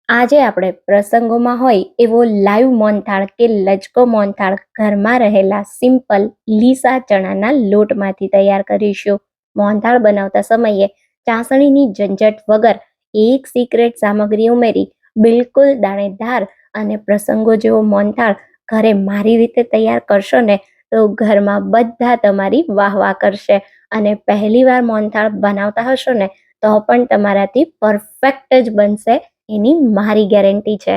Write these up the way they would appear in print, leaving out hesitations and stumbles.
આજે આપણે પ્રસંગોમાં હોય એવો લાઈવ મોહનથાળ કે લચકો મોહનથાળ ઘરમાં રહેલા સિમ્પલ લીસા ચણાના લોટમાંથી તૈયાર કરીશું. મોહનથાળ બનાવતા સમયે ચાસણીની ઝંઝટ વગર એક સિક્રેટ સામગ્રી ઉમેરી બિલકુલ દાણેદાર અને પ્રસંગો જેવો મોહનથાળ ઘરે મારી રીતે તૈયાર કરશો ને તો ઘરમાં બધા તમારી વાહ વાહ કરશે અને પહેલીવાર મોહનથાળ બનાવતા હશો ને તો પણ તમારાથી પરફેક્ટ જ બનશે એની મારી ગેરંટી છે.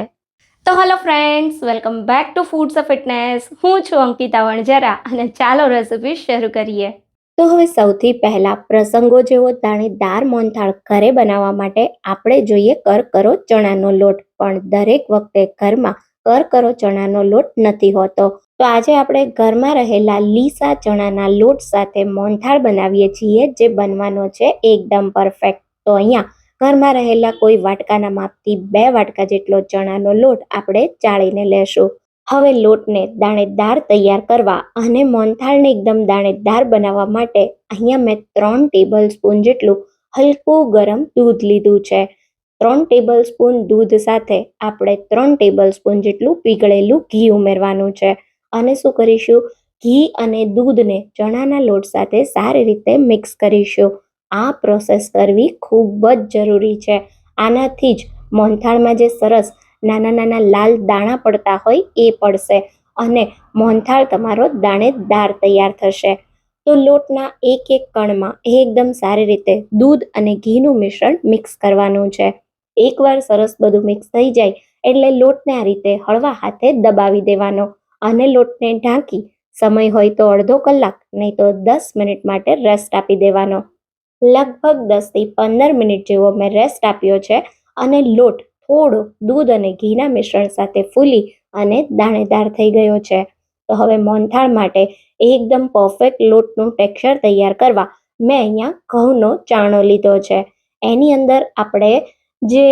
તો hello friends, welcome back to foods of fitness. હું છું અંકિતા વણજરા અને ચાલો રેસિપી શરૂ કરીએ. તો હવે સૌથી પહેલા પ્રસંગો જેવો દાણેદાર મોહનથાળ ઘરે બનાવવા માટે આપણે જોઈએ કરકરો ચણાનો લોટ. પણ દરેક વખતે ઘરમાં કરકરો ચણાનો લોટ નથી હોતો. તો આજે આપણે ઘરમાં રહેલા લીસા ચણાના લોટ સાથે મોહનથાળ બનાવીએ છીએ, જે બનવાનો છે એકદમ પરફેક્ટ. તો અહીંયા ઘરમાં રહેલા કોઈ વાટકાના માપથી 2 વાટકા જેટલો ચણાનો લોટ આપણે ચાળીને લેશું. હવે લોટને દાણેદાર તૈયાર કરવા અને મોહનથાળને એકદમ દાણેદાર બનાવવા માટે અહીંયા મેં 3 ટેબલ સ્પૂન જેટલું હલકું ગરમ દૂધ લીધું છે. 3 ટેબલ સ્પૂન દૂધ સાથે આપણે 3 ટેબલ સ્પૂન જેટલું પીગળેલું ઘી ઉમેરવાનું છે. અને શું કરીશું, ઘી અને દૂધને ચણાના લોટ સાથે સારી રીતે મિક્સ કરીશું. આ પ્રોસેસ કરવી ખૂબ જ જરૂરી છે. આનાથી જ મોહનથાળમાં જે સરસ નાના નાના લાલ દાણા પડતા હોય એ પડશે અને મોહનથાળ તમારો દાણેદાર તૈયાર થશે. તો લોટના એક એક કણમાં એકદમ સારી રીતે દૂધ અને ઘીનું મિશ્રણ મિક્સ કરવાનું છે. એકવાર સરસ બધું મિક્સ થઈ જાય એટલે લોટને આ રીતે હળવા હાથે દબાવી દેવાનો અને લોટને ઢાંકી સમય હોય તો અડધો કલાક, નહીં તો 10 મિનિટ માટે રેસ્ટ આપી દેવાનો. લગભગ 10 થી 15 મિનિટ જેવો મેં રેસ્ટ આપ્યો છે અને લોટ થોડો દૂધ અને ઘીના મિશ્રણ સાથે ફૂલી અને દાણેદાર થઈ ગયો છે. તો હવે મોહનથાળ માટે એકદમ પરફેક્ટ લોટનું ટેક્સચર તૈયાર કરવા મેં અહીંયા ઘઉંનો ચાણો લીધો છે. એની અંદર આપણે જે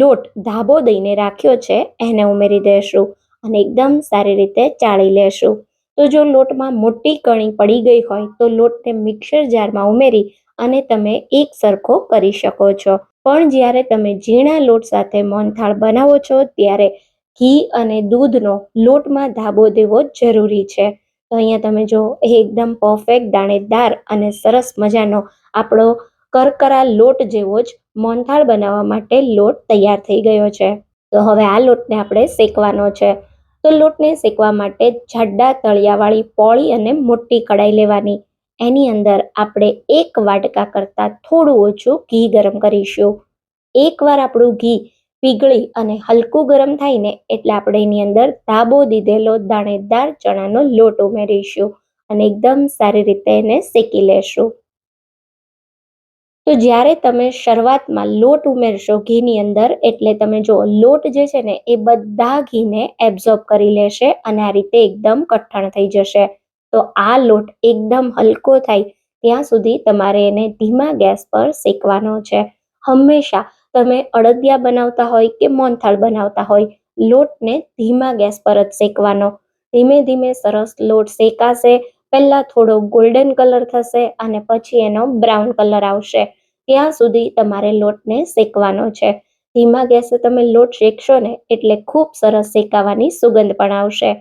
લોટ ધાબો દઈને રાખ્યો છે એને ઉમેરી દઈશું અને એકદમ સારી રીતે ચાળી લેશું. તો જો લોટમાં મોટી કણી પડી ગઈ હોય તો લોટને મિક્સર જારમાં ઉમેરી અને તમે એક સરખો કરી શકો છો. પણ જ્યારે તમે ઝીણા લોટ સાથે મોહનથાળ બનાવો છો ત્યારે ઘી અને દૂધનો લોટમાં ધાબો દેવો જરૂરી છે. તો અહીંયા તમે જો એકદમ પરફેક્ટ દાણેદાર અને સરસ મજાનો આપણો કરકરા લોટ જેવો જ મોહનથાળ બનાવવા માટે લોટ તૈયાર થઈ ગયો છે. તો હવે આ લોટને આપણે શેકવાનો છે. તો લોટને શેકવા માટે જાડા તળિયાવાળી પોળી અને મોટી કડાઈ લેવાની. એની અંદર આપણે 1 વાટકા કરતાં થોડું ઓછું ઘી ગરમ કરીશું. એકવાર આપણું ઘી પીગળી અને હલકું ગરમ થાય ને એટલે આપણે એની અંદર ધાબો દીધેલો દાણેદાર ચણાનો લોટ ઉમેરીશું અને એકદમ સારી રીતે એને શેકી લેશું. તો જ્યારે તમે શરૂઆતમાં લોટ ઉમેરશો ઘીની અંદર એટલે તમે જો લોટ જે છે ને એ બધા ઘીને એબ્ઝોર્બ કરી લેશે અને આ રીતે એકદમ કઠણ થઈ જશે. તો આ લોટ એકદમ હલકો થાય ત્યાં સુધી તમારે એને ધીમા ગેસ પર શેકવાનો છે. હંમેશા તમે અડદિયા બનાવતા હોય કે મોહનથાળ બનાવતા હોય, લોટને ધીમા ગેસ પર જ શેકવાનો. ધીમે ધીમે સરસ લોટ શેકાશે. પહેલા થોડો ગોલ્ડન કલર થશે અને પછી એનો બ્રાઉન કલર આવશે. ત્યાં સુધી તમારે લોટને શેકવાનો છે. ધીમા ગેસે તમે લોટ શેકશો ને એટલે ખૂબ સરસ શેકાવાની સુગંધ પણ આવશે.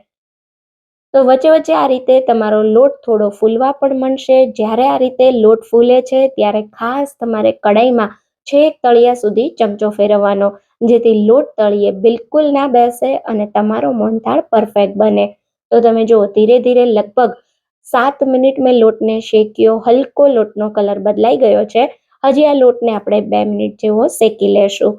તો વચ્ચે વચ્ચે આ રીતે તમારો લોટ થોડો ફૂલવા પણ માંડશે. જ્યારે આ રીતે લોટ ફૂલે છે ત્યારે ખાસ તમારે કડાઈમાં છેક તળિયા સુધી ચમચો ફેરવવાનો, જેથી લોટ તળિયે બિલકુલ ના બેસે અને તમારો મોહનથાળ પરફેક્ટ બને. તો તમે જુઓ ધીરે ધીરે લગભગ 7 મિનિટ મેં લોટને શેક્યો. હલકો લોટનો કલર બદલાઈ ગયો છે. હજી આ લોટને આપણે 2 મિનિટ જેવો શેકી લેશું.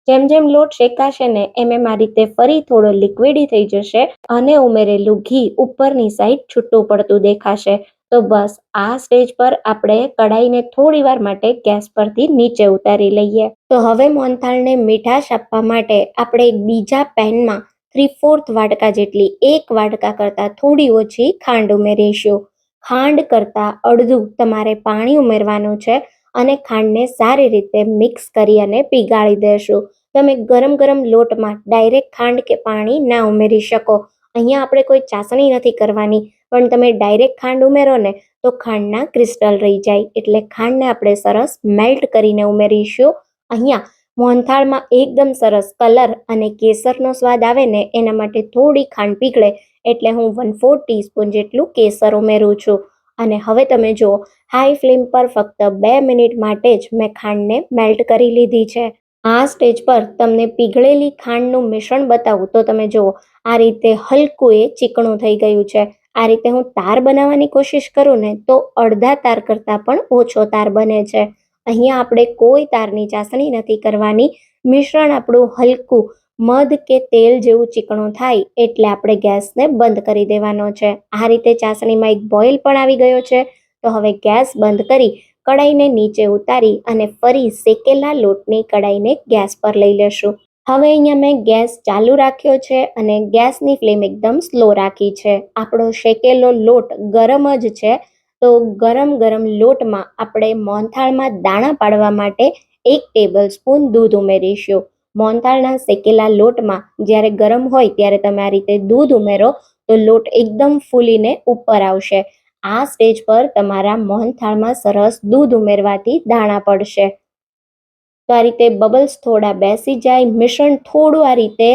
જેમ જેમ લોટ શેકાશે ને એમ આ રીતે ફરી થોડો લિક્વિડી થઈ જશે અને ઉમેરેલું ઘી ઉપરની સાઈડ છૂટું પડતું દેખાશે. તો બસ આ સ્ટેજ પર આપણે કડાઈને થોડી વાર માટે ગેસ પરથી નીચે ઉતારી લઈએ. તો હવે મોહનથાળને મીઠાશ આપવા માટે આપણે એક બીજા પેનમાં 3/4 વાટકા જેટલી 1 વાટકા કરતાં થોડી ઓછી ખાંડ ઉમેરીશું. ખાંડ કરતાં અડધું તમારે પાણી ઉમેરવાનું છે અને ખાંડને સારી રીતે મિક્સ કરી અને પીગાળી દેશું. તમે ગરમ ગરમ લોટમાં ડાયરેક્ટ ખાંડ કે પાણી ના ઉમેરી શકો. અહીંયા આપણે કોઈ ચાસણી નથી કરવાની, પણ તમે ડાયરેક્ટ ખાંડ ઉમેરો ને તો ખાંડના ક્રિસ્ટલ રહી જાય. એટલે ખાંડને આપણે સરસ મેલ્ટ કરીને ઉમેરીશું. અહીંયા મોહનથાળમાં એકદમ સરસ કલર અને કેસરનો સ્વાદ આવે ને એના માટે થોડી ખાંડ પીગળે એટલે હું 1/4 ટીસ્પૂન જેટલું કેસર ઉમેરું છું. અને હવે તમે જુઓ, હાઈ ફ્લેમ પર ફક્ત 2 મિનિટ માટે જ મેં ખાંડને મેલ્ટ કરી લીધી છે. આ સ્ટેજ પર તમને પીગળેલી ખાંડનું મિશ્રણ બતાવું તો તમે જુઓ, આ રીતે હલકું એ ચીકણું થઈ ગયું છે. આ રીતે હું તાર બનાવવાની કોશિશ કરું ને તો અડધા તાર કરતાં પણ ઓછો તાર બને છે. અહીંયા આપણે કોઈ તારની ચાસણી નથી કરવાની. મિશ્રણ આપણું હલકું મધ કે તેલ જેવું ચીકણું થાય એટલે આપણે ગેસને બંધ કરી દેવાનો છે. આ રીતે ચાસણીમાં એક બોઇલ પણ આવી ગયો છે. તો હવે ગેસ બંધ કરી કડાઈને નીચે ઉતારી અને ફરી શેકેલા લોટની કડાઈને ગેસ પર લઈ લેશું. હવે અહીંયા મેં ગેસ ચાલુ રાખ્યો છે અને ગેસની ફ્લેમ એકદમ સ્લો રાખી છે. આપણો શેકેલો લોટ ગરમ જ છે. તો ગરમ ગરમ લોટમાં આપણે મોહનથાળમાં દાણા પાડવા માટે 1 ટેબલસ્પૂન દૂધ ઉમેરીશું. મોહનથાળના શેકેલા લોટમાં જ્યારે ગરમ હોય ત્યારે તમે આ રીતે દૂધ ઉમેરો તો લોટ એકદમ ફૂલીને ઉપર આવશે. આ સ્ટેજ પર તમારા મોહનથાળમાં સરસ દૂધ ઉમેરવાથી દાણા પડશે. તો આ રીતે બબલ્સ થોડા બેસી જાય, મિશ્રણ થોડું આ રીતે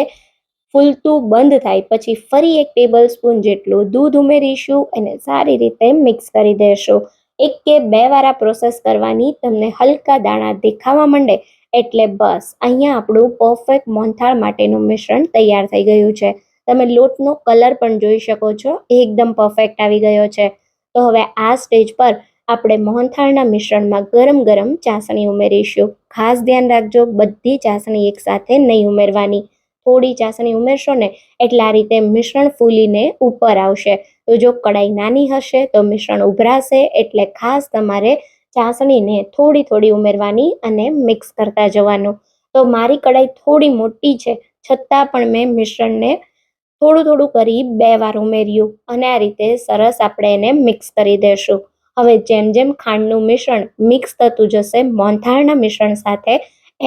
ફૂલતું બંધ થાય પછી ફરી 1 ટેબલસ્પૂન જેટલું દૂધ ઉમેરીશું અને સારી રીતે મિક્સ કરી દેશું. 1 કે 2 વાર આ પ્રોસેસ કરવાની. તમને હલકા દાણા દેખાવા માંડે એટલે બસ અહીંયા આપણું પરફેક્ટ મોહનથાળ માટેનું મિશ્રણ તૈયાર થઈ ગયું છે. તમે લોટનો કલર પણ જોઈ શકો છો, એકદમ પરફેક્ટ આવી ગયો છે. તો હવે આ સ્ટેજ પર આપણે મોહનથાળના મિશ્રણમાં ગરમ ગરમ ચાસણી ઉમેરીશું. ખાસ ધ્યાન રાખજો, બધી ચાસણી એકસાથે નહીં ઉમેરવાની. થોડી ચાસણી ઉમેરશો ને એટલે આ રીતે મિશ્રણ ફૂલીને ઉપર આવશે. તો જો કડાઈ નાની હશે તો મિશ્રણ ઉભરાશે, એટલે ખાસ તમારે ચાસણીને થોડી થોડી ઉમેરવાની અને મિક્સ કરતા જવાનું. તો મારી કડાઈ થોડી મોટી છે છતાં પણ મેં મિશ્રણને થોડું થોડું કરી 2 વાર ઉમેર્યું અને આ રીતે સરસ આપણે એને મિક્સ કરી દેશું. હવે જેમ જેમ ખાંડનું મિશ્રણ મિક્સ થતું જશે મોહનથાળના મિશ્રણ સાથે,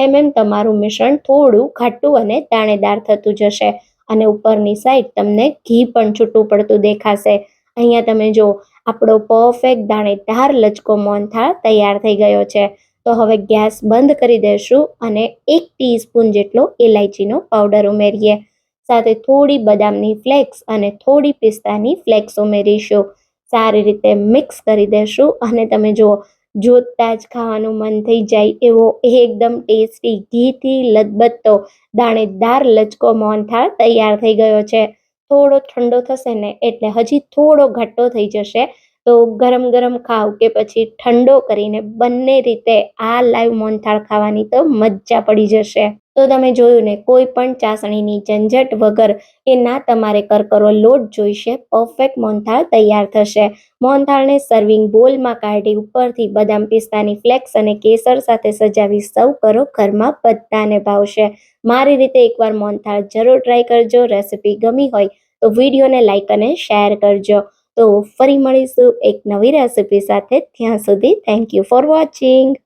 એમ તમારું મિશ્રણ થોડું ઘાટું અને દાણેદાર થતું જશે અને ઉપરની સાઈડ તમને ઘી પણ છૂટું પડતું દેખાશે. અહીંયા તમે જો, આપણો પરફેક્ટ દાણેદાર લચકો મોહનથાળ તૈયાર થઈ ગયો છે. તો હવે ગેસ બંધ કરી દેશું અને 1 ટીસ્પૂન જેટલો ઇલાયચીનો પાવડર ઉમેરીએ. સાથે થોડી બદામની ફ્લેક્સ અને થોડી પિસ્તાની ફ્લેક્સ ઉમેરીશું. સારી રીતે મિક્સ કરી દેશું અને તમે જુઓ, જોતા જ ખાવાનું મન થઈ જાય એવો એકદમ ટેસ્ટી ઘીથી લથબથતો દાણેદાર લચકો મોહનથાળ તૈયાર થઈ ગયો છે. થોડો ઠંડો થશે ને એટલે હજી થોડો ઘટ્ટો થઈ જશે. તો ગરમ ગરમ ખાવ કે પછી ઠંડો કરીને બંને રીતે આ લાઈવ મોહનથાળ ખાવાની તો મજા પડી જશે. તો તમે જોયું ને, કોઈ પણ ચાસણીની ઝંઝટ વગર કે ના તમારે કરકરો લોટ જોઈશે, પરફેક્ટ મોહનથાળ તૈયાર થશે. મોહનથાળને સર્વિંગ બોલમાં કાઢી ઉપરથી બદામ પિસ્તાની ફ્લેક્સ અને કેસર સાથે સજાવી સર્વ કરો. ઘરમાં બધાને ભાવશે. મારી રીતે એકવાર મોહનથાળ જરૂર ટ્રાય કરજો. રેસિપી ગમી હોય તો વિડીયોને લાઈક અને શેર કરજો. તો ફરી મળીશું એક નવી રેસિપી સાથે. ત્યાં સુધી થેન્ક યુ ફોર વોચિંગ.